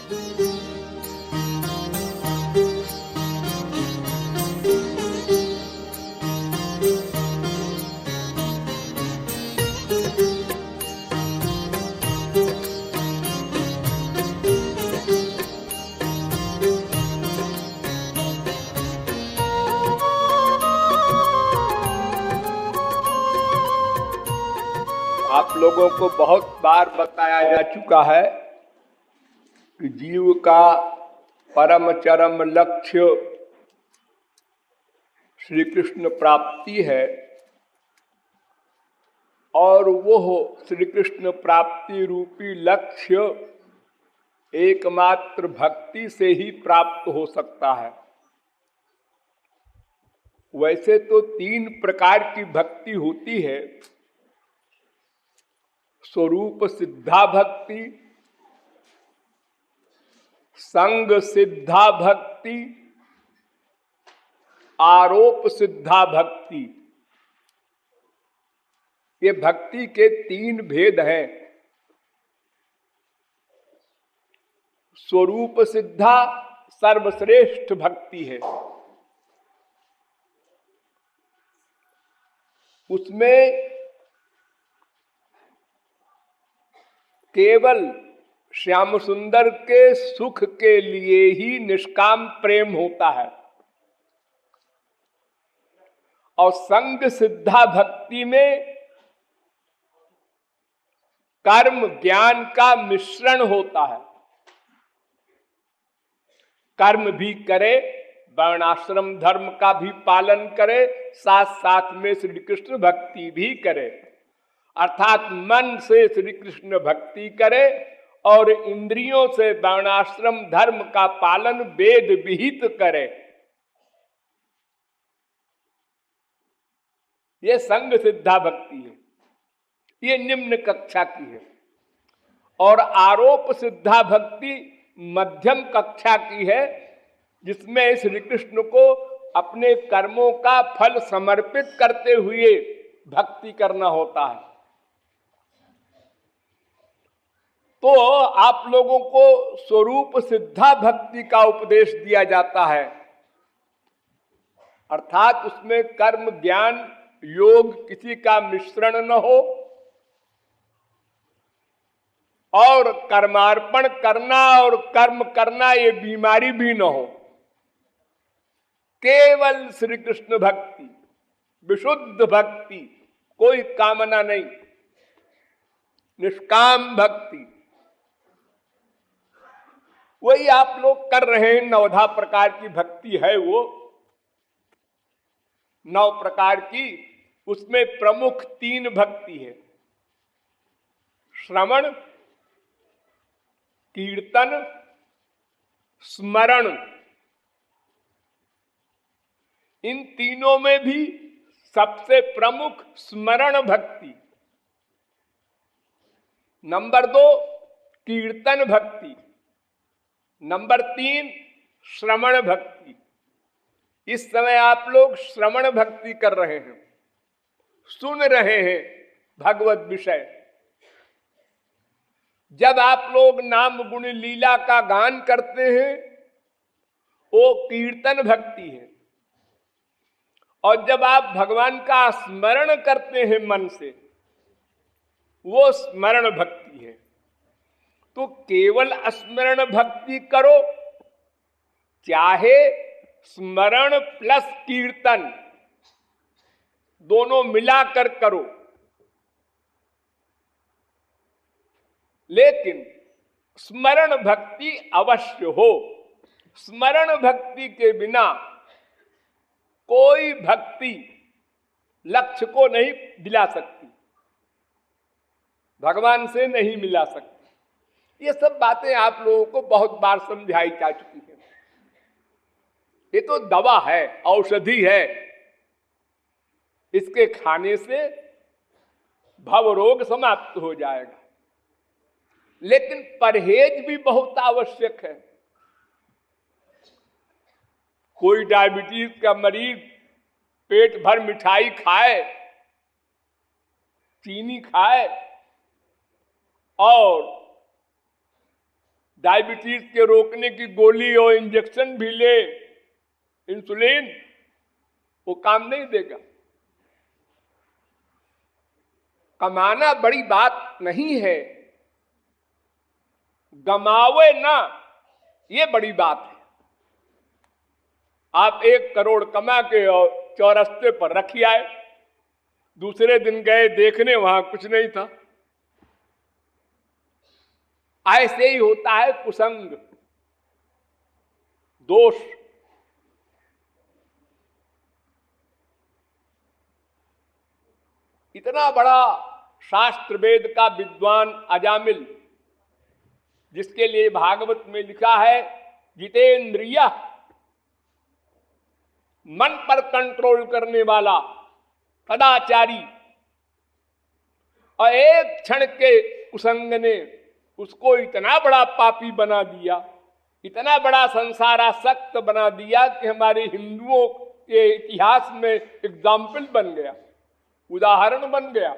आप लोगों को बहुत बार बताया जा चुका है कि जीव का परम चरम लक्ष्य श्री कृष्ण प्राप्ति है और वो श्री कृष्ण प्राप्ति रूपी लक्ष्य एकमात्र भक्ति से ही प्राप्त हो सकता है। वैसे तो 3 प्रकार की भक्ति होती है, स्वरूप सिद्धा भक्ति, संग सिद्धा भक्ति, आरोप सिद्धा भक्ति। ये भक्ति के 3 भेद हैं। स्वरूप सिद्धा सर्वश्रेष्ठ भक्ति है। उसमें केवल श्याम सुंदर के सुख के लिए ही निष्काम प्रेम होता है। और संग सिद्धा भक्ति में कर्म ज्ञान का मिश्रण होता है। कर्म भी करे, वर्णाश्रम धर्म का भी पालन करे, साथ साथ में श्री कृष्ण भक्ति भी करे। अर्थात मन से श्री कृष्ण भक्ति करे और इंद्रियों से वर्णाश्रम धर्म का पालन वेद विहित करे। ये संग सिद्धा भक्ति है, ये निम्न कक्षा की है। और आरोप सिद्धा भक्ति मध्यम कक्षा की है, जिसमें श्री कृष्ण को अपने कर्मों का फल समर्पित करते हुए भक्ति करना होता है। तो आप लोगों को स्वरूप सिद्धा भक्ति का उपदेश दिया जाता है, अर्थात उसमें कर्म ज्ञान योग किसी का मिश्रण न हो और कर्मार्पण करना और कर्म करना ये बीमारी भी न हो। केवल श्री कृष्ण भक्ति, विशुद्ध भक्ति, कोई कामना नहीं, निष्काम भक्ति, वही आप लोग कर रहे हैं। 9 प्रकार की भक्ति है वो, 9 प्रकार की। उसमें प्रमुख 3 भक्ति है, श्रवण, कीर्तन, स्मरण। इन तीनों में भी सबसे प्रमुख स्मरण भक्ति। नंबर 2 कीर्तन भक्ति, नंबर 3 श्रवण भक्ति। इस समय आप लोग श्रवण भक्ति कर रहे हैं, सुन रहे हैं भगवत विषय। जब आप लोग नाम गुण लीला का गान करते हैं वो कीर्तन भक्ति है, और जब आप भगवान का स्मरण करते हैं मन से, वो स्मरण भक्ति है। तो केवल स्मरण भक्ति करो, चाहे स्मरण प्लस कीर्तन दोनों मिलाकर करो, लेकिन स्मरण भक्ति अवश्य हो। स्मरण भक्ति के बिना कोई भक्ति लक्ष्य को नहीं दिला सकती, भगवान से नहीं मिला सकती। ये सब बातें आप लोगों को बहुत बार समझाई जा चुकी है। ये तो दवा है, औषधि है, इसके खाने से भव रोग समाप्त हो जाएगा। लेकिन परहेज भी बहुत आवश्यक है। कोई डायबिटीज का मरीज पेट भर मिठाई खाए, चीनी खाए और डायबिटीज के रोकने की गोली और इंजेक्शन भी ले, इंसुलिन, वो काम नहीं देगा। कमाना बड़ी बात नहीं है, गमावे ना, ये बड़ी बात है। आप 1 करोड़ कमा के और चौरस्ते पर रखी आए, दूसरे दिन गए देखने, वहां कुछ नहीं था। ऐसे ही होता है कुसंग, दोष। इतना बड़ा शास्त्र वेद का विद्वान अजामिल, जिसके लिए भागवत में लिखा है जितेंद्रिय, मन पर कंट्रोल करने वाला, सदाचारी, और एक क्षण के कुसंग ने उसको इतना बड़ा पापी बना दिया, इतना बड़ा संसारासक्त बना दिया कि हमारे हिंदुओं के इतिहास में एग्जाम्पल बन गया, उदाहरण बन गया।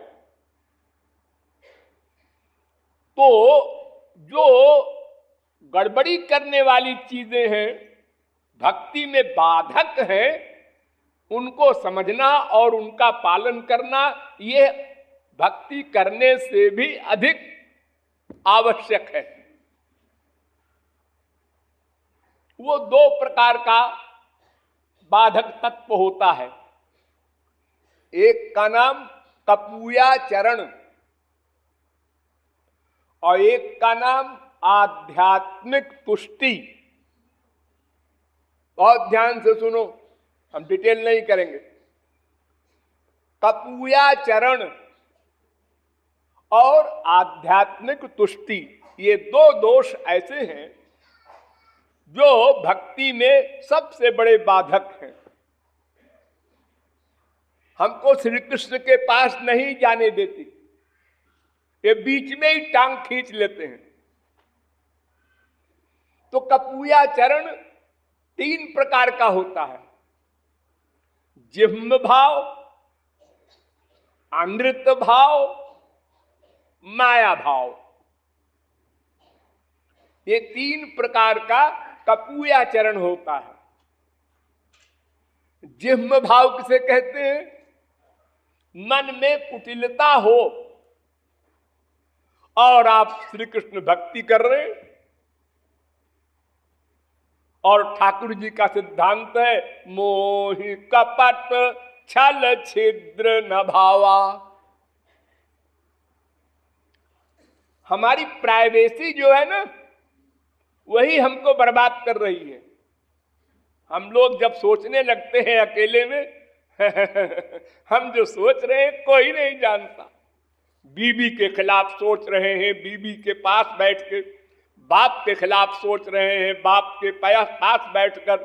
तो जो गड़बड़ी करने वाली चीजें हैं, भक्ति में बाधक हैं, उनको समझना और उनका पालन करना, ये भक्ति करने से भी अधिक आवश्यक है। वो 2 प्रकार का बाधक तत्व होता है। एक का नाम कपूयाचरण और एक का नाम आध्यात्मिक तुष्टि। बहुत ध्यान से सुनो, हम डिटेल नहीं करेंगे। कपूयाचरण और आध्यात्मिक तुष्टि, ये 2 दोष ऐसे हैं जो भक्ति में सबसे बड़े बाधक हैं। हमको श्री कृष्ण के पास नहीं जाने देती, ये बीच में ही टांग खींच लेते हैं। तो कपूयाचरण 3 प्रकार का होता है। जिह्म भाव, अनृत भाव, माया भाव, ये 3 प्रकार का कपूयाचरण होता है। जिह्म भाव किसे कहते हैं? मन में कुटिलता हो और आप श्री कृष्ण भक्ति कर रहे हैं, और ठाकुर जी का सिद्धांत है मोहि कपट छल छिद्र न भावा। हमारी प्राइवेसी जो है ना, वही हमको बर्बाद कर रही है। हम लोग जब सोचने लगते हैं अकेले में हम जो सोच रहे हैं कोई नहीं जानता। बीबी के खिलाफ सोच रहे हैं, बीबी के पास बैठ के, बाप के खिलाफ सोच रहे हैं, बाप के पास बैठकर,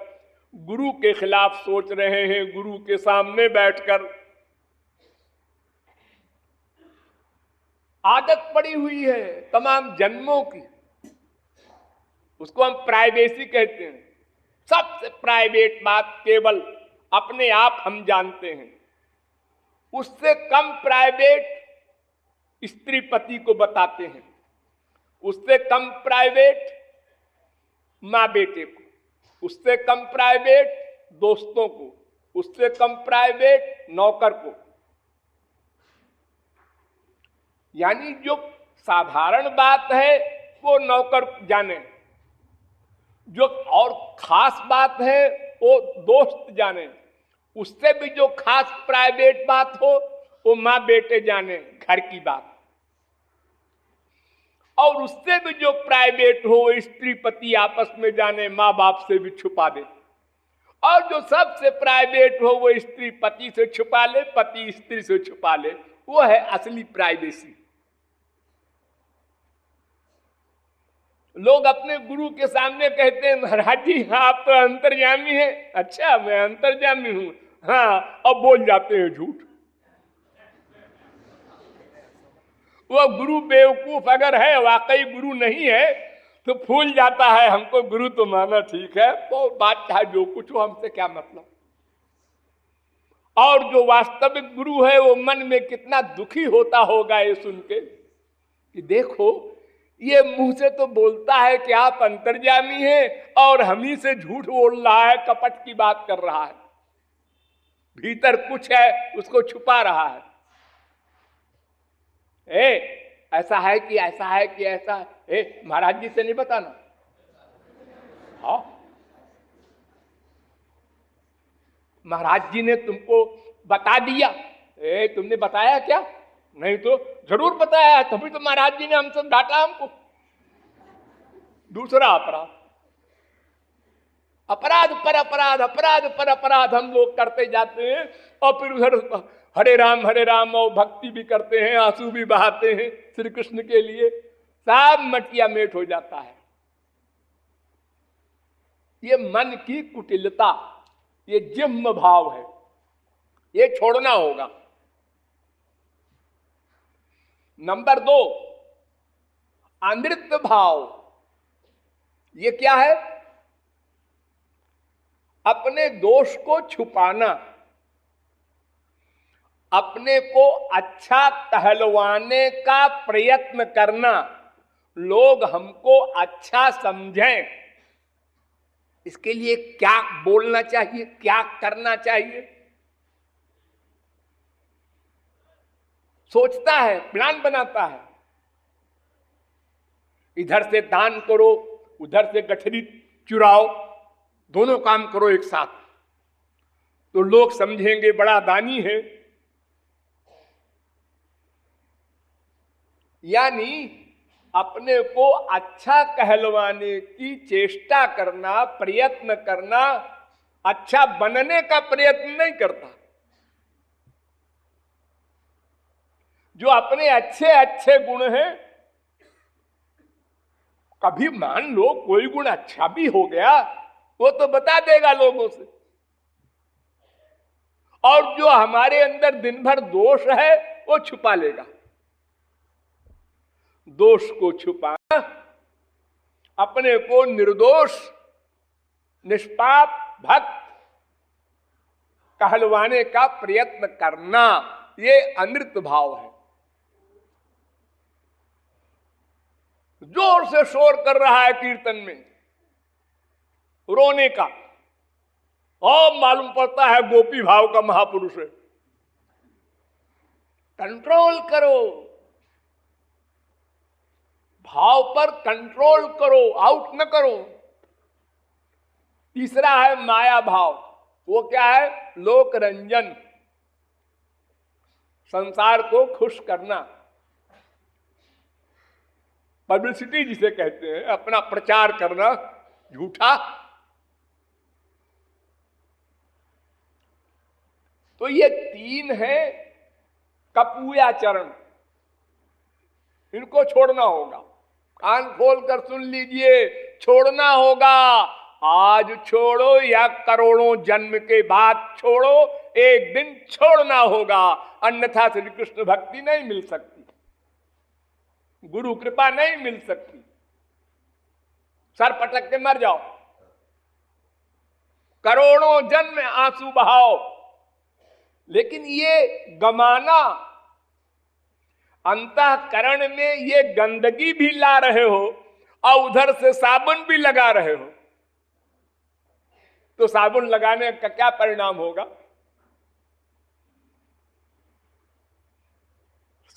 गुरु के खिलाफ सोच रहे हैं, गुरु के सामने बैठकर। आदत पड़ी हुई है तमाम जन्मों की, उसको हम प्राइवेसी कहते हैं। सबसे प्राइवेट बात केवल अपने आप हम जानते हैं। उससे कम प्राइवेट स्त्री पति को बताते हैं, उससे कम प्राइवेट माँ बेटे को, उससे कम प्राइवेट दोस्तों को, उससे कम प्राइवेट नौकर को। यानी जो साधारण बात है वो नौकर जाने, जो और खास बात है वो दोस्त जाने, उससे भी जो खास प्राइवेट बात हो वो माँ बेटे जाने, घर की बात। और उससे भी जो प्राइवेट हो वो स्त्री पति आपस में जाने, माँ बाप से भी छुपा दे। और जो सबसे प्राइवेट हो वो स्त्री पति से छुपा ले, पति स्त्री से छुपा ले, वो है असली प्राइवेसी। लोग अपने गुरु के सामने कहते हैं महाराज जी आप तो अंतर्यामी हैं। अच्छा मैं अंतर्यामी हूं, हाँ, अब बोल जाते हैं झूठ। वो गुरु बेवकूफ अगर है, वाकई गुरु नहीं है, तो फूल जाता है हमको गुरु तो माना ठीक है, तो बात चाहे जो कुछ हो, हमसे क्या मतलब। और जो वास्तविक गुरु है वो मन में कितना दुखी होता होगा ये सुन के कि देखो ये मुंह से तो बोलता है कि आप अंतर्यामी हैं और हम ही से झूठ बोल रहा है, कपट की बात कर रहा है, भीतर कुछ है उसको छुपा रहा है। ऐसा है कि ऐसा है कि ऐसा है, महाराज जी से नहीं बताना। हाँ, महाराज जी ने तुमको बता दिया, तुमने बताया क्या? नहीं तो जरूर बताया है, तभी तो महाराज जी ने हमसे डांटा हमको। दूसरा अपराध, अपराध पर अपराध, अपराध पर अपराध हम लोग करते जाते हैं और फिर उधर हरे राम और भक्ति भी करते हैं, आंसू भी बहाते हैं श्री कृष्ण के लिए, सब मटिया मेट हो जाता है। ये मन की कुटिलता, ये जिह्म भाव है, ये छोड़ना होगा। नंबर 2, अनृत भाव। ये क्या है? अपने दोष को छुपाना, अपने को अच्छा कहलवाने का प्रयत्न करना, लोग हमको अच्छा समझें, इसके लिए क्या बोलना चाहिए, क्या करना चाहिए, सोचता है, प्लान बनाता है। इधर से दान करो, उधर से गठरी चुराओ, दोनों काम करो एक साथ, तो लोग समझेंगे बड़ा दानी है। यानी अपने को अच्छा कहलवाने की चेष्टा करना, प्रयत्न करना, अच्छा बनने का प्रयत्न नहीं करता। जो अपने अच्छे अच्छे गुण हैं, कभी मान लो कोई गुण अच्छा भी हो गया, वो तो बता देगा लोगों से, और जो हमारे अंदर दिन भर दोष है वो छुपा लेगा। दोष को छुपाना, अपने को निर्दोष निष्पाप भक्त कहलवाने का प्रयत्न करना, ये अनृत भाव है। जोर से शोर कर रहा है कीर्तन में, रोने का, और मालूम पड़ता है गोपी भाव का महापुरुष है। कंट्रोल करो, भाव पर कंट्रोल करो, आउट न करो। तीसरा है माया भाव। वो क्या है? लोक रंजन, संसार को खुश करना, पब्लिसिटी जिसे कहते हैं, अपना प्रचार करना झूठा। तो ये 3 है कपूयाचरण, इनको छोड़ना होगा। कान खोल कर सुन लीजिए, छोड़ना होगा। आज छोड़ो या करोड़ों जन्म के बाद छोड़ो, एक दिन छोड़ना होगा, अन्यथा श्री कृष्ण भक्ति नहीं मिल सकती, गुरु कृपा नहीं मिल सकती। सर पटक के मर जाओ, करोड़ों जन्म आंसू बहाओ, लेकिन ये गमाना, अंतःकरण में ये गंदगी भी ला रहे हो और उधर से साबुन भी लगा रहे हो, तो साबुन लगाने का क्या परिणाम होगा?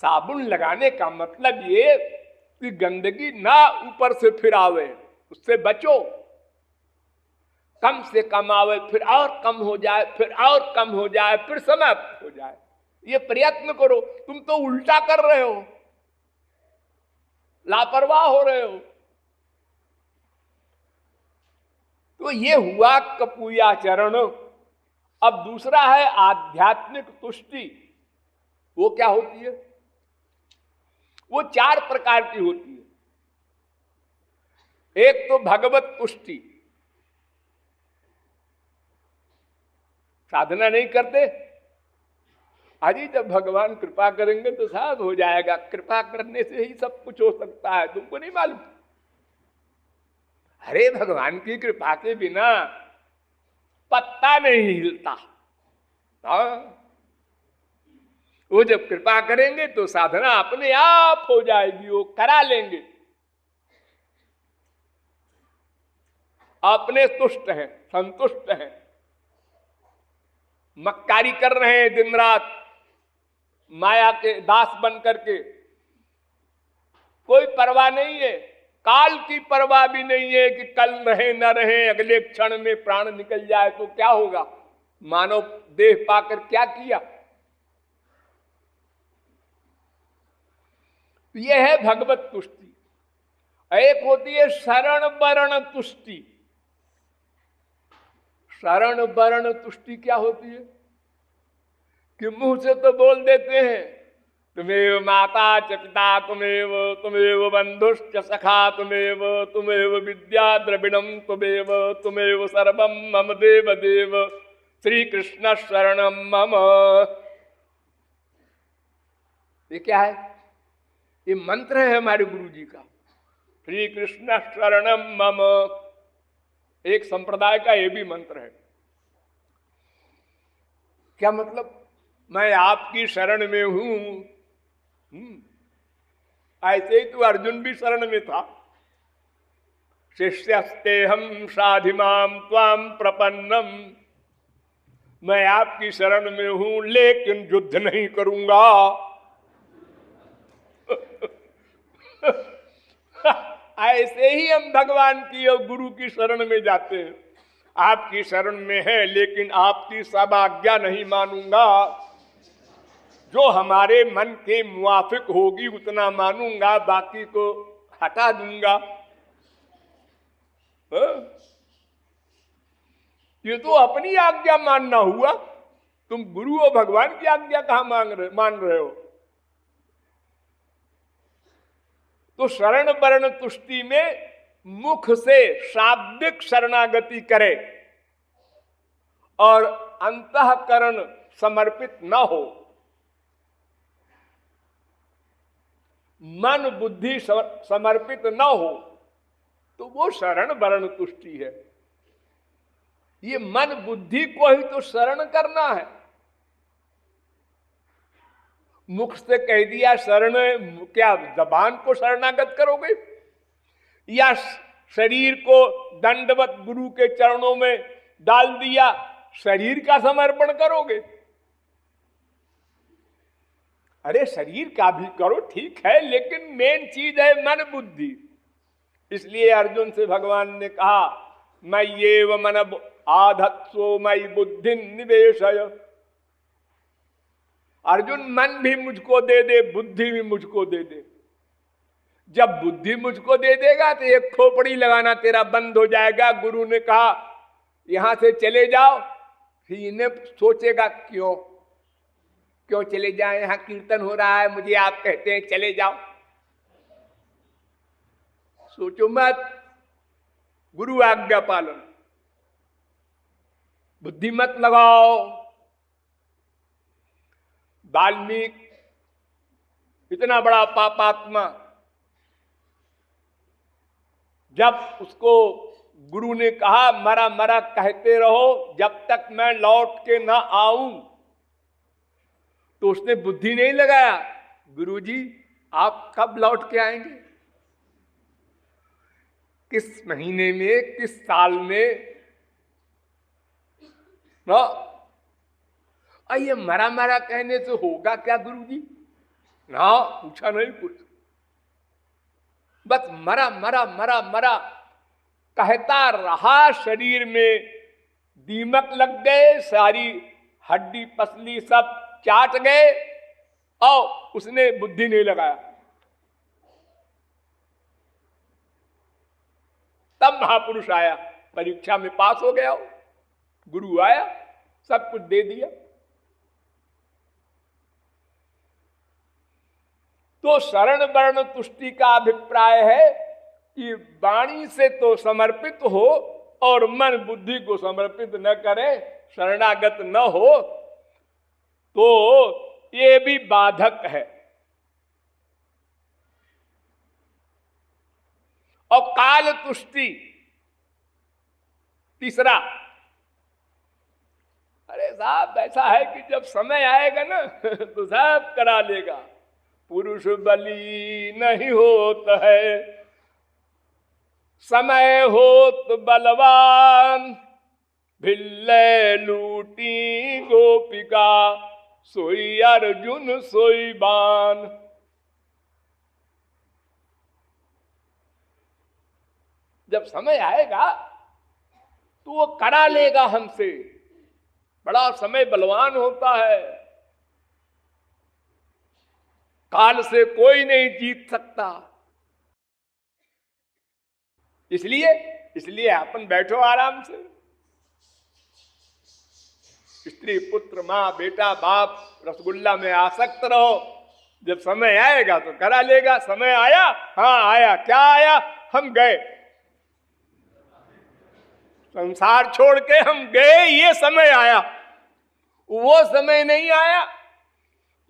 साबुन लगाने का मतलब ये कि गंदगी ना ऊपर से फिर आवे, उससे बचो। कम से कम आवे, फिर और कम हो जाए, फिर और कम हो जाए, फिर समाप्त हो जाए, ये प्रयत्न करो। तुम तो उल्टा कर रहे हो, लापरवाह हो रहे हो। तो ये हुआ कपूयाचरण। अब दूसरा है आध्यात्मिक तुष्टि। वो क्या होती है? वो 4 प्रकार की होती है। एक तो भगवत तुष्टि, साधना नहीं करते, अजी जब भगवान कृपा करेंगे तो सब हो जाएगा, कृपा करने से ही सब कुछ हो सकता है, तुमको नहीं मालूम? अरे भगवान की कृपा के बिना पत्ता नहीं हिलता। वो जब कृपा करेंगे तो साधना अपने आप हो जाएगी, वो करा लेंगे। अपने तुष्ट हैं, संतुष्ट हैं, मक्कारी कर रहे हैं दिन रात माया के दास बन करके, कोई परवाह नहीं है, काल की परवाह भी नहीं है कि कल रहे न रहे, अगले क्षण में प्राण निकल जाए तो क्या होगा, मानव देह पाकर क्या किया। यह है भगवत तुष्टि। एक होती है शरण वरण तुष्टि। शरण वरण तुष्टि क्या होती है कि मुंह से तो बोल देते हैं तुमेव माता च पिता तुमेव, तुमेव बंधुश्च सखा तुमेव, तुमेव विद्या द्रविणम तुमेव, तुमेव सर्वम मम देव देव, श्री कृष्ण शरणम मम। ये क्या है? ये मंत्र है हमारे गुरु जी का, श्री कृष्ण शरणम मम। एक संप्रदाय का ये भी मंत्र है। क्या मतलब? मैं आपकी शरण में हूं। ऐसे ही तो अर्जुन भी शरण में था। शिष्यस्ते हम साधिमाम त्वाम प्रपन्नम, मैं आपकी शरण में हूं लेकिन युद्ध नहीं करूंगा। ऐसे ही हम भगवान की और गुरु की शरण में जाते हैं। आपकी शरण में है लेकिन आपकी सब आज्ञा नहीं मानूंगा, जो हमारे मन के मुआफिक होगी उतना मानूंगा, बाकी को हटा दूंगा। ये तो अपनी आज्ञा मानना हुआ, तुम गुरु और भगवान की आज्ञा कहां मान रहे हो। तो शरण वरण तुष्टि में मुख से शाब्दिक शरणागति करे और अंतःकरण समर्पित न हो, मन बुद्धि समर्पित न हो, तो वो शरण वरण तुष्टि है। ये मन बुद्धि को ही तो शरण करना है। मुख से कह दिया शरण, क्या जबान को शरणागत करोगे या शरीर को दंडवत गुरु के चरणों में डाल दिया, शरीर का समर्पण करोगे? अरे शरीर का भी करो, ठीक है, लेकिन मेन चीज है मन बुद्धि। इसलिए अर्जुन से भगवान ने कहा मैं ये व मन आधत्सो मई बुद्धि निवेशय। अर्जुन मन भी मुझको दे दे, बुद्धि भी मुझको दे दे। जब बुद्धि मुझको दे देगा तो एक खोपड़ी लगाना तेरा बंद हो जाएगा। गुरु ने कहा यहां से चले जाओ, फिर इन्हें सोचेगा क्यों क्यों चले जाए, यहां कीर्तन हो रहा है, मुझे आप कहते हैं चले जाओ। सोचो मत, गुरु आज्ञा पालन, बुद्धि मत लगाओ। वाल्मीकि इतना बड़ा पापात्मा, जब उसको गुरु ने कहा मरा मरा कहते रहो जब तक मैं लौट के ना आऊं, तो उसने बुद्धि नहीं लगाया गुरुजी आप कब लौट के आएंगे, किस महीने में, किस साल में ना। ये मरा मरा कहने से होगा क्या गुरुजी? ना, पूछा नहीं कुछ, बस मरा मरा मरा मरा कहता रहा। शरीर में दीमक लग गए, सारी हड्डी पसली सब चाट गए और उसने बुद्धि नहीं लगाया। तब महापुरुष आया, परीक्षा में पास हो गया, गुरु आया, सब कुछ दे दिया। तो शरण वर्ण तुष्टि का अभिप्राय है कि वाणी से तो समर्पित हो और मन बुद्धि को समर्पित न करे, शरणागत न हो, तो ये भी बाधक है। और काल तुष्टि तीसरा, अरे साहब ऐसा है कि जब समय आएगा ना तो सब करा लेगा, पुरुष बली नहीं होता है, समय होत बलवान, भिल्ले लूटी गोपिका, सोई अर्जुन सोई बान। जब समय आएगा तो वो करा लेगा हमसे। बड़ा समय बलवान होता है, काल से कोई नहीं जीत सकता। इसलिए अपन बैठो आराम से, स्त्री पुत्र मां बेटा बाप रसगुल्ला में आसक्त रहो। जब समय आएगा तो करा लेगा। समय आया, हाँ आया, क्या आया, हम गए, संसार छोड़ के हम गए, ये समय आया। वो समय नहीं आया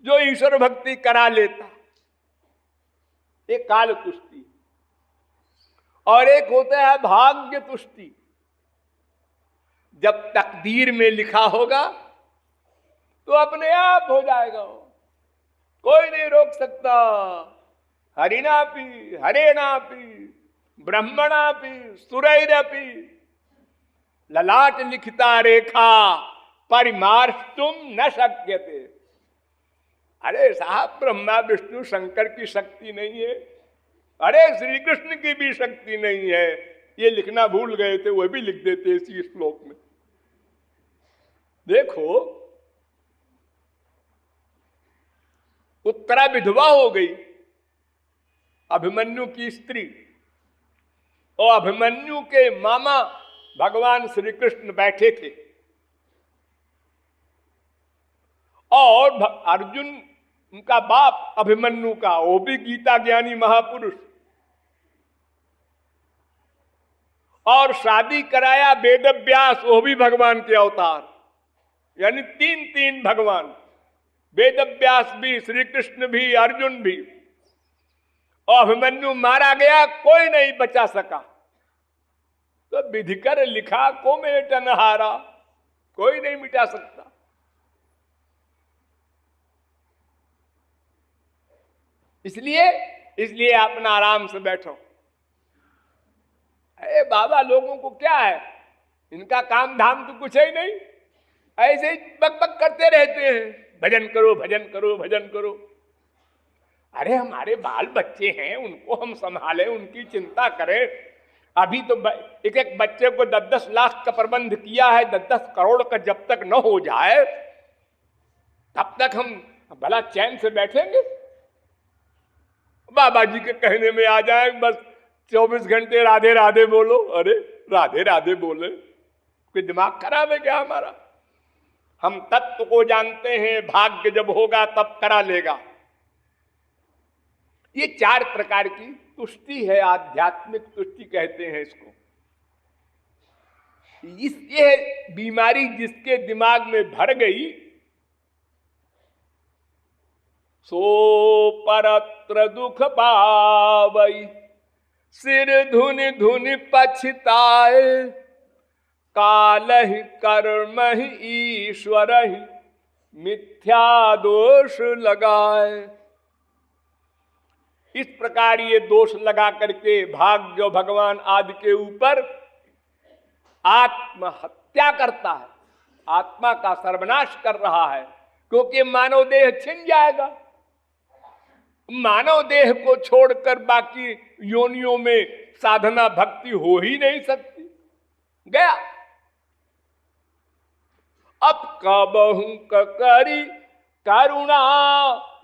जो ईश्वर भक्ति करा लेता। एक काल तुष्टि और एक होता है भाग्य तुष्टि। जब तकदीर में लिखा होगा तो अपने आप हो जाएगा, कोई नहीं रोक सकता। हरिणापि हरेणापि ब्रह्मणापि सुरैरपि ललाट लिखिता रेखा परिमार्ष्टुम न शक्यते। अरे साहब, ब्रह्मा विष्णु शंकर की शक्ति नहीं है, अरे श्री कृष्ण की भी शक्ति नहीं है। ये लिखना भूल गए थे, वो भी लिख देते इसी श्लोक में। देखो, उत्तरा विधवा हो गई, अभिमन्यु की स्त्री, और अभिमन्यु के मामा भगवान श्री कृष्ण बैठे थे, और अर्जुन उनका बाप अभिमन्यु का, वो भी गीता ज्ञानी महापुरुष, और शादी कराया वेद व्यास, वो भी भगवान के अवतार। यानी तीन तीन भगवान, वेद व्यास भी, श्री कृष्ण भी, अर्जुन भी। और अभिमन्यु मारा गया, कोई नहीं बचा सका। तो विधिकर लिखा को मेटन हारा, कोई नहीं मिटा सकता। इसलिए अपना आराम से बैठो। अरे बाबा, लोगों को क्या है, इनका काम धाम तो कुछ ही नहीं, ऐसे ही बक करते रहते हैं, भजन करो भजन करो भजन करो। अरे हमारे बाल बच्चे हैं, उनको हम संभालें, उनकी चिंता करें। अभी तो एक एक बच्चे को 10-10 लाख का प्रबंध किया है, 10-10 करोड़ का जब तक न हो जाए तब तक हम भला चैन से बैठेंगे? बाबा जी के कहने में आ जाए, बस 24 घंटे राधे राधे बोलो। अरे राधे राधे बोले, कोई दिमाग खराब है क्या हमारा? हम तत्व को जानते हैं, भाग्य जब होगा तब करा लेगा। ये 4 प्रकार की तुष्टि है, आध्यात्मिक तुष्टि कहते हैं इसको। ये बीमारी जिसके दिमाग में भर गई, सो परत्र दुख पावई, सिर धुन धुन पछताए, काल ही कर्म ही ईश्वर ही मिथ्या दोष लगाए। इस प्रकार ये दोष लगा करके भाग्य भगवान आदि के ऊपर आत्महत्या करता है, आत्मा का सर्वनाश कर रहा है। क्योंकि मानव देह छिन जाएगा, मानव देह को छोड़कर बाकी योनियों में साधना भक्ति हो ही नहीं सकती। गया। अब कबहू करी करुणा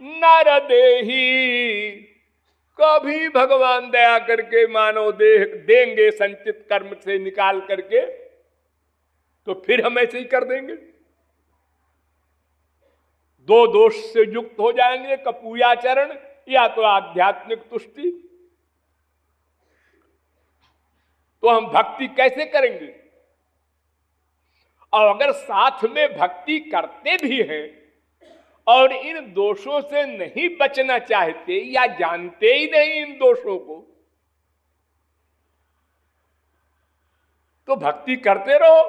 नर देही, कभी भगवान दया करके मानव देह देंगे संचित कर्म से निकाल करके, तो फिर हम ऐसे ही कर देंगे। 2 दोष से युक्त हो जाएंगे, कपूयाचरण या तो आध्यात्मिक तुष्टि। तो हम भक्ति कैसे करेंगे? और अगर साथ में भक्ति करते भी हैं और इन दोषों से नहीं बचना चाहते या जानते ही नहीं इन दोषों को, तो भक्ति करते रहो।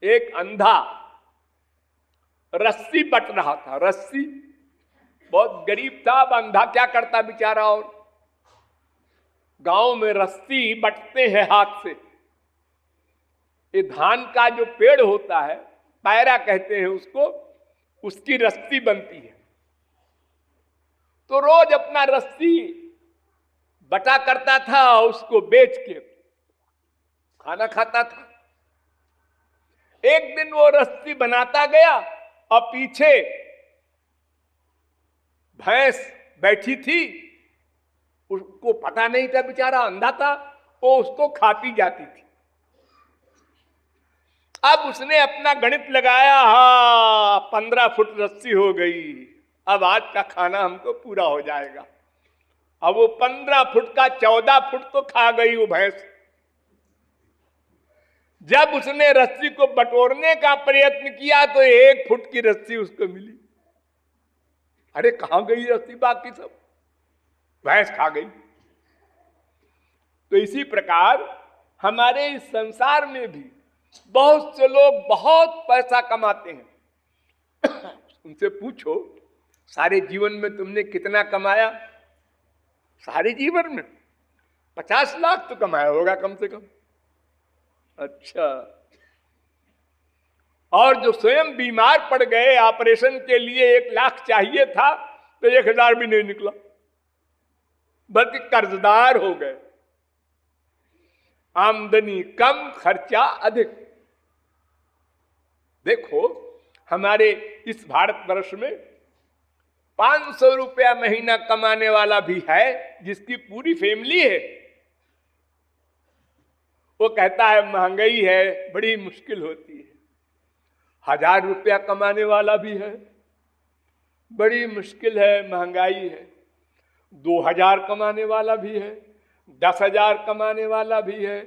एक अंधा रस्सी बट रहा था, रस्सी, बहुत गरीब था। अब अंधा क्या करता बेचारा, और गांव में रस्सी बटते हैं हाथ से। ये धान का जो पेड़ होता है, पैरा कहते हैं उसको, उसकी रस्सी बनती है। तो रोज अपना रस्सी बटा करता था, उसको बेच के खाना खाता था। एक दिन वो रस्सी बनाता गया और पीछे भैंस बैठी थी, उसको पता नहीं था, बेचारा अंधा था, वो उसको खाती जाती थी। अब उसने अपना गणित लगाया, हाँ 15 फुट रस्सी हो गई, अब आज का खाना हमको पूरा हो जाएगा। अब वो 15 फुट का 14 फुट तो खा गई वो भैंस। जब उसने रस्सी को बटोरने का प्रयत्न किया तो 1 फुट की रस्सी उसको मिली। अरे कहां गई रस्सी, बाकी सब भैंस खा गई। तो इसी प्रकार हमारे इस संसार में भी बहुत से लोग बहुत पैसा कमाते हैं। उनसे पूछो सारे जीवन में तुमने कितना कमाया? सारे जीवन में 50 लाख तो कमाया होगा कम से कम। अच्छा, और जो स्वयं बीमार पड़ गए, ऑपरेशन के लिए 1 लाख चाहिए था तो 1000 भी नहीं निकला, बल्कि कर्जदार हो गए। आमदनी कम, खर्चा अधिक। देखो हमारे इस भारतवर्ष में 500 रुपया महीना कमाने वाला भी है, जिसकी पूरी फैमिली है। वो कहता है महंगाई है, बड़ी मुश्किल होती है। 1000 रुपया कमाने वाला भी है, बड़ी मुश्किल है, महंगाई है। 2000 कमाने वाला भी है, 10,000 कमाने वाला भी है,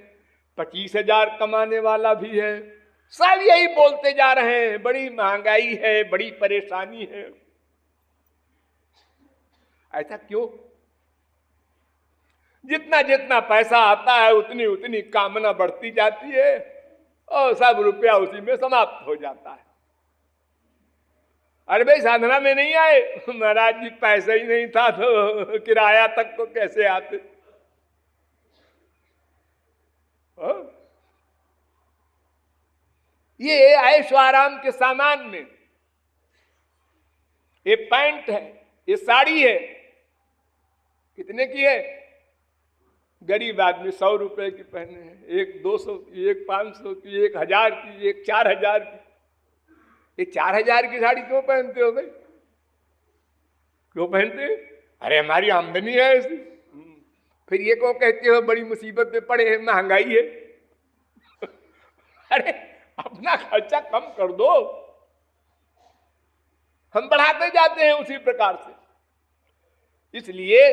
25,000 कमाने वाला भी है। सब यही बोलते जा रहे हैं, बड़ी महंगाई है, बड़ी परेशानी है। ऐसा क्यों? जितना जितना पैसा आता है उतनी उतनी कामना बढ़ती जाती है और सब रुपया उसी में समाप्त हो जाता है। अरे भाई साधना में नहीं आए, महाराज जी पैसा ही नहीं था तो किराया तक तो कैसे आते? ये ऐशो आराम के सामान में, ये पैंट है, ये साड़ी है, कितने की है? गरीब आदमी 100 रुपए की पहने हैं, एक 200 की, एक 500 की, 1000 की, एक 4000 की। ये 4000 की साड़ी क्यों पहनते हो भाई? क्यों पहनते? अरे हमारी आमदनी है ऐसी। फिर ये क्यों कहते हो बड़ी मुसीबत में पड़े हैं, महंगाई है? अरे अपना खर्चा कम कर दो, हम बढ़ाते जाते हैं उसी प्रकार से। इसलिए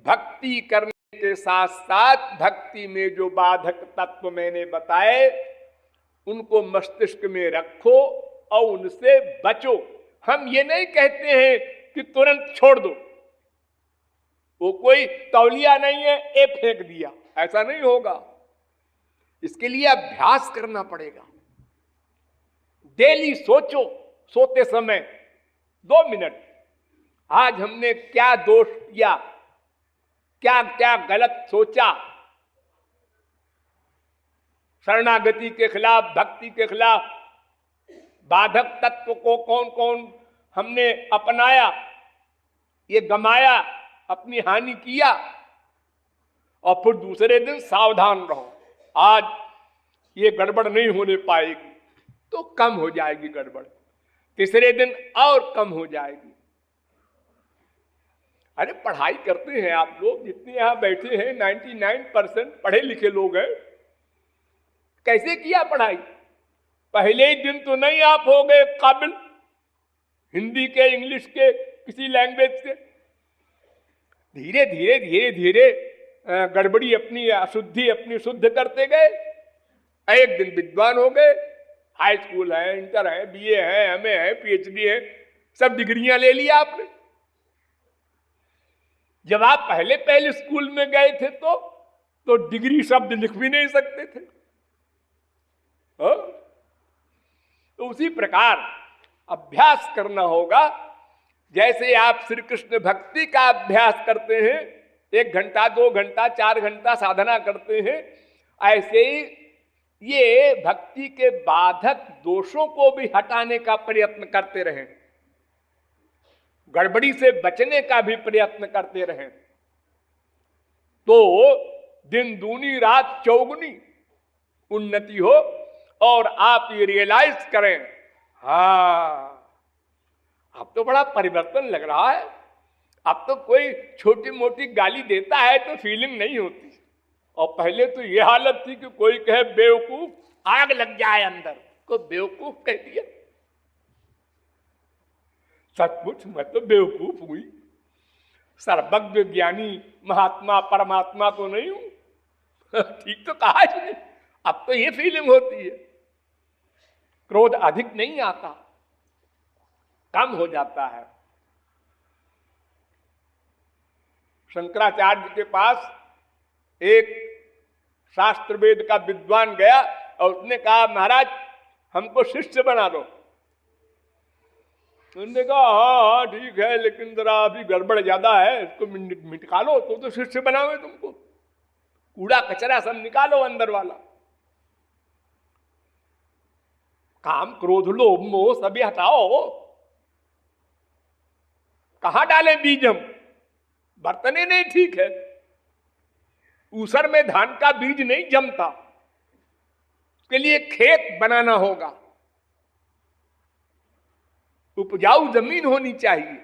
भक्ति करने के साथ साथ भक्ति में जो बाधक तत्व मैंने बताए उनको मस्तिष्क में रखो और उनसे बचो। हम ये नहीं कहते हैं कि तुरंत छोड़ दो, वो कोई तौलिया नहीं है ये फेंक दिया, ऐसा नहीं होगा। इसके लिए अभ्यास करना पड़ेगा। डेली सोचो, सोते समय 2 मिनट, आज हमने क्या दोष किया, क्या क्या गलत सोचा, शरणागति के खिलाफ, भक्ति के खिलाफ बाधक तत्व को कौन कौन हमने अपनाया, ये गमाया, अपनी हानि किया, और फिर दूसरे दिन सावधान रहो, आज ये गड़बड़ नहीं होने पाएगी, तो कम हो जाएगी गड़बड़, तीसरे दिन और कम हो जाएगी। अरे पढ़ाई करते हैं आप लोग, जितने यहां बैठे हैं 99% पढ़े लिखे लोग हैं। कैसे किया पढ़ाई? पहले ही दिन तो नहीं आप हो गए काबिल हिंदी के, इंग्लिश के, किसी लैंग्वेज से। धीरे धीरे धीरे धीरे गड़बड़ी अपनी, अशुद्धि अपनी शुद्ध करते गए, एक दिन विद्वान हो गए। हाई स्कूल है, इंटर है, बीए है, एमए है, पीएचडी है, सब डिग्रियां ले लिया आपने। जब आप पहले पहले स्कूल में गए थे तो डिग्री शब्द लिख भी नहीं सकते थे। तो उसी प्रकार अभ्यास करना होगा। जैसे आप श्री कृष्ण भक्ति का अभ्यास करते हैं, 1 घंटा 2 घंटा 4 घंटा साधना करते हैं, ऐसे ही ये भक्ति के बाधक दोषों को भी हटाने का प्रयत्न करते रहें, गड़बड़ी से बचने का भी प्रयत्न करते रहें, तो दिन दूनी रात चौगुनी उन्नति हो। और आप ये रियलाइज करें, हाँ अब तो बड़ा परिवर्तन लग रहा है, अब तो कोई छोटी मोटी गाली देता है तो फीलिंग नहीं होती, और पहले तो ये हालत थी कि कोई कहे बेवकूफ, आग लग जाए अंदर, को बेवकूफ कह दिया। सचमुच मैं तो बेवकूफ हुई, सर्वज्ञ ज्ञानी महात्मा परमात्मा तो नहीं हूं। ठीक तो कहा इसने। अब तो ये फीलिंग होती है, क्रोध अधिक नहीं आता, कम हो जाता है। शंकराचार्य के पास एक शास्त्र वेद का विद्वान गया और उसने कहा, महाराज हमको शिष्य बना दो। उन्होंने कहा हाँ ठीक है, लेकिन जरा अभी गड़बड़ ज्यादा है, इसको निकालो तो शिष्य बनावे तुमको, कूड़ा कचरा सब निकालो अंदर वाला, काम क्रोध लोभ मोह सभी हटाओ। कहां डाले बीज हम, बर्तने नहीं ठीक है, ऊसर में धान का बीज नहीं जमता, उसके लिए खेत बनाना होगा, उपजाऊ जमीन होनी चाहिए।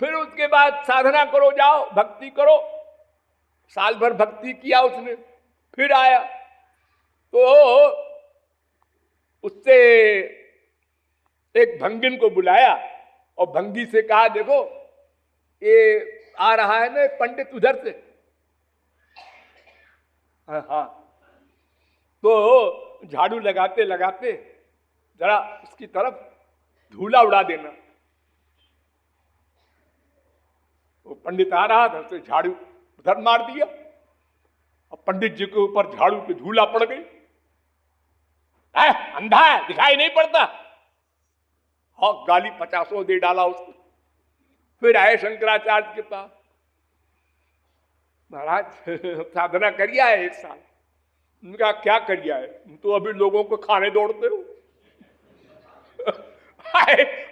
फिर उसके बाद साधना करो, जाओ भक्ति करो। साल भर भक्ति किया उसने, फिर आया तो उससे एक भंगिन को बुलाया और भंगी से कहा, देखो ये आ रहा है ना पंडित उधर से, हाँ, तो झाड़ू लगाते लगाते जरा उसकी तरफ धूला उड़ा देना। वो पंडित आ रहा था, उससे झाड़ू उधर मार दिया और पंडित जी के ऊपर झाड़ू की धूला पड़ गई। अंधा है, दिखाई नहीं पड़ता, हाँ गाली 50 दे डाला उसको। फिर आए शंकराचार्य के पास, महाराज साधना करिया है 1 साल। उनका क्या करिया है, तुम तो अभी लोगों को खाने दौड़ते हो।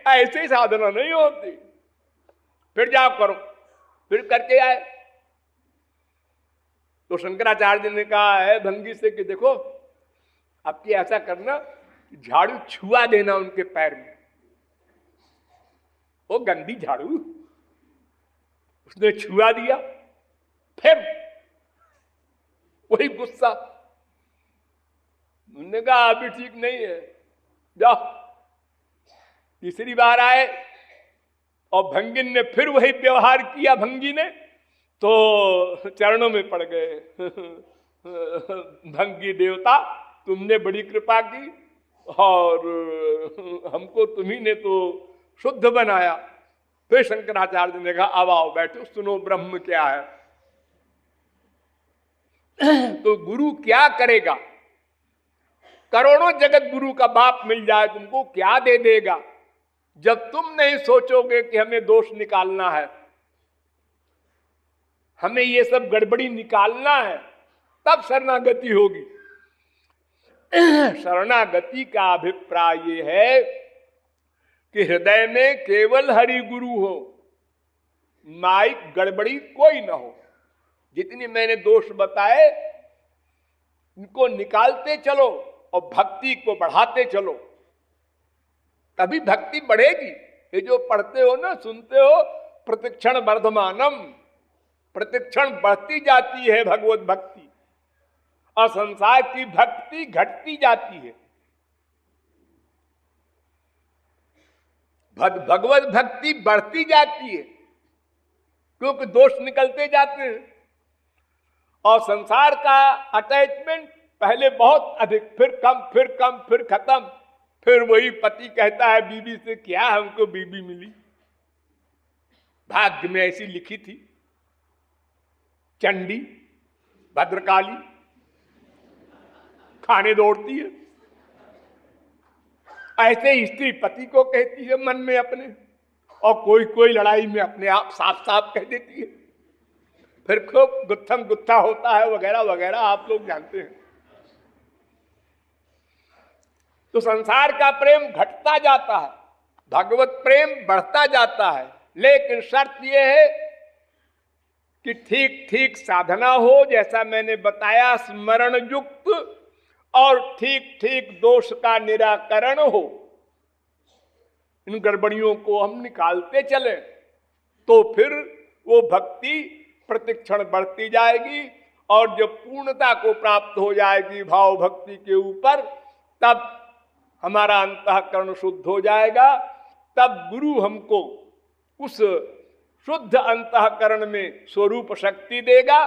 ऐसे ही साधना नहीं होती, फिर जाओ करो। फिर करके आए तो शंकराचार्य ने कहा है भंगी से कि देखो अब की ऐसा करना, झाड़ू छुआ देना उनके पैर में, वो गंदी झाड़ू। उसने छुआ दिया, फिर वही गुस्सा। उन्होंने कहा अभी ठीक नहीं है, जाओ। तीसरी बार आए और भंगिन ने फिर वही व्यवहार किया, भंगी ने तो चरणों में पड़ गए। भंगी देवता तुमने बड़ी कृपा की और हमको तुम्ही ने तो शुद्ध बनाया। फिर शंकराचार्य ने कहा अब आओ बैठो, सुनो ब्रह्म क्या है। तो गुरु क्या करेगा, करोड़ों जगत गुरु का बाप मिल जाए तुमको, क्या दे देगा जब तुम नहीं सोचोगे कि हमें दोष निकालना है, हमें ये सब गड़बड़ी निकालना है, तब शरणागति होगी। शरणागति का अभिप्राय ये है कि हृदय में केवल हरि गुरु हो, माइक गड़बड़ी कोई ना हो। जितनी मैंने दोष बताए इनको निकालते चलो और भक्ति को बढ़ाते चलो, तभी भक्ति बढ़ेगी। ये जो पढ़ते हो ना, सुनते हो, प्रतिक्षण वर्धमानम, प्रतिक्षण बढ़ती जाती है भगवत भक्ति, और संसार की भक्ति घटती जाती है। भगवत भक्ति बढ़ती जाती है क्योंकि दोष निकलते जाते हैं, और संसार का अटैचमेंट पहले बहुत अधिक, फिर कम, फिर कम, फिर खत्म। फिर वही पति कहता है बीबी से, क्या हमको बीबी मिली, भाग्य में ऐसी लिखी थी, चंडी भद्रकाली, खाने दौड़ती है। ऐसे स्त्री पति को कहती है मन में अपने, और कोई कोई लड़ाई में अपने आप साफ साफ कह देती है, फिर खूब गुत्थम गुत्था होता है वगैरह वगैरह, आप लोग जानते हैं। तो संसार का प्रेम घटता जाता है, भगवत प्रेम बढ़ता जाता है, लेकिन शर्त यह है कि ठीक ठीक साधना हो, जैसा मैंने बताया, स्मरण युक्त, और ठीक ठीक दोष का निराकरण हो। इन गड़बड़ियों को हम निकालते चले तो फिर वो भक्ति प्रतिक्षण बढ़ती जाएगी, और जब पूर्णता को प्राप्त हो जाएगी भाव भक्ति के ऊपर, तब हमारा अंतःकरण शुद्ध हो जाएगा। तब गुरु हमको उस शुद्ध अंतःकरण में स्वरूप शक्ति देगा,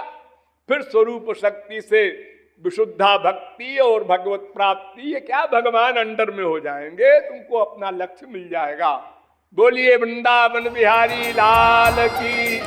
फिर स्वरूप शक्ति से विशुद्धा भक्ति और भगवत प्राप्ति, ये क्या भगवान अंडर में हो जाएंगे, तुमको अपना लक्ष्य मिल जाएगा। बोलिए वृंदावन बिहारी लाल की।